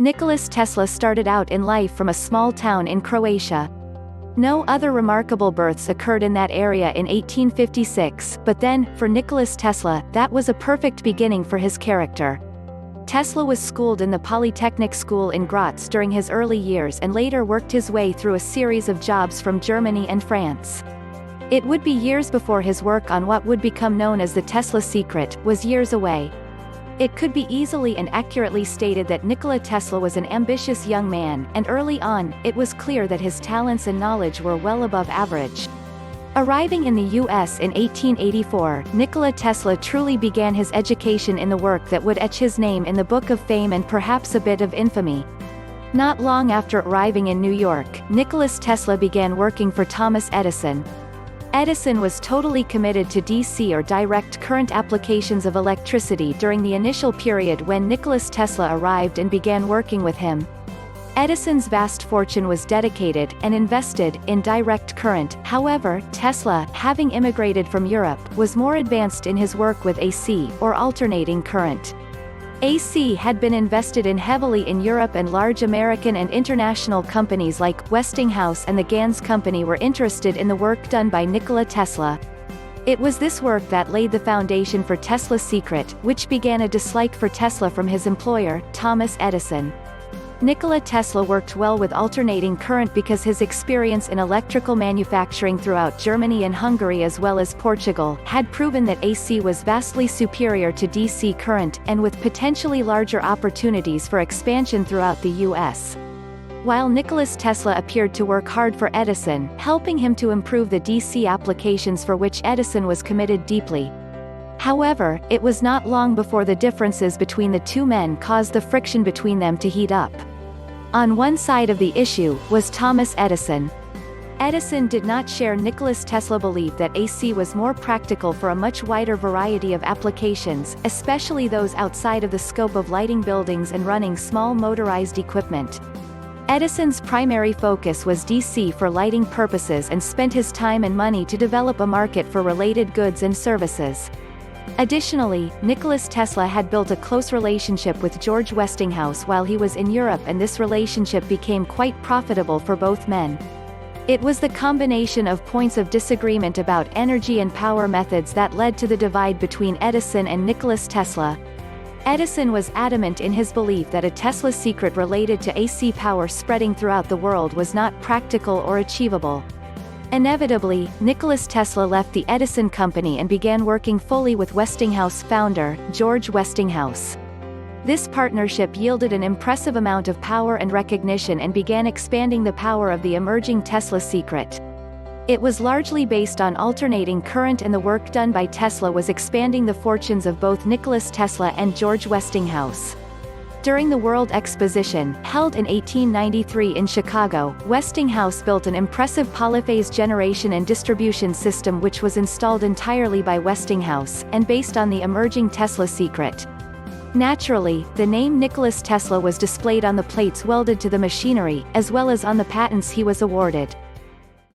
Nicolas Tesla started out in life from a small town in Croatia. No other remarkable births occurred in that area in 1856, but then, for Nicolas Tesla, that was a perfect beginning for his character. Tesla was schooled in the Polytechnic School in Graz during his early years and later worked his way through a series of jobs from Germany and France. It would be years before his work on what would become known as the Tesla secret was years away. It could be easily and accurately stated that Nikola Tesla was an ambitious young man, and early on, it was clear that his talents and knowledge were well above average. Arriving in the U.S. in 1884, Nikola Tesla truly began his education in the work that would etch his name in the Book of Fame and perhaps a bit of infamy. Not long after arriving in New York, Nicolas Tesla began working for Thomas Edison. Edison was totally committed to DC or direct current applications of electricity during the initial period when Nicolas Tesla arrived and began working with him. Edison's vast fortune was dedicated and invested in direct current. However, Tesla, having immigrated from Europe, was more advanced in his work with AC, or alternating current. AC had been invested in heavily in Europe, and large American and international companies like Westinghouse and the Gans Company were interested in the work done by Nikola Tesla. It was this work that laid the foundation for Tesla's secret, which began a dislike for Tesla from his employer, Thomas Edison. Nikola Tesla worked well with alternating current because his experience in electrical manufacturing throughout Germany and Hungary as well as Portugal had proven that AC was vastly superior to DC current, and with potentially larger opportunities for expansion throughout the US. While Nicolas Tesla appeared to work hard for Edison, helping him to improve the DC applications for which Edison was committed deeply. However, it was not long before the differences between the two men caused the friction between them to heat up. On one side of the issue was Thomas Edison. Edison did not share Nicolas Tesla's belief that AC was more practical for a much wider variety of applications, especially those outside of the scope of lighting buildings and running small motorized equipment. Edison's primary focus was DC for lighting purposes and spent his time and money to develop a market for related goods and services. Additionally, Nicolas Tesla had built a close relationship with George Westinghouse while he was in Europe, and this relationship became quite profitable for both men. It was the combination of points of disagreement about energy and power methods that led to the divide between Edison and Nicolas Tesla. Edison was adamant in his belief that a Tesla secret related to AC power spreading throughout the world was not practical or achievable. Inevitably, Nicolas Tesla left the Edison company and began working fully with Westinghouse founder, George Westinghouse. This partnership yielded an impressive amount of power and recognition and began expanding the power of the emerging Tesla secret. It was largely based on alternating current, and the work done by Tesla was expanding the fortunes of both Nicolas Tesla and George Westinghouse. During the World Exposition, held in 1893 in Chicago, Westinghouse built an impressive polyphase generation and distribution system which was installed entirely by Westinghouse, and based on the emerging Tesla secret. Naturally, the name Nicolas Tesla was displayed on the plates welded to the machinery, as well as on the patents he was awarded.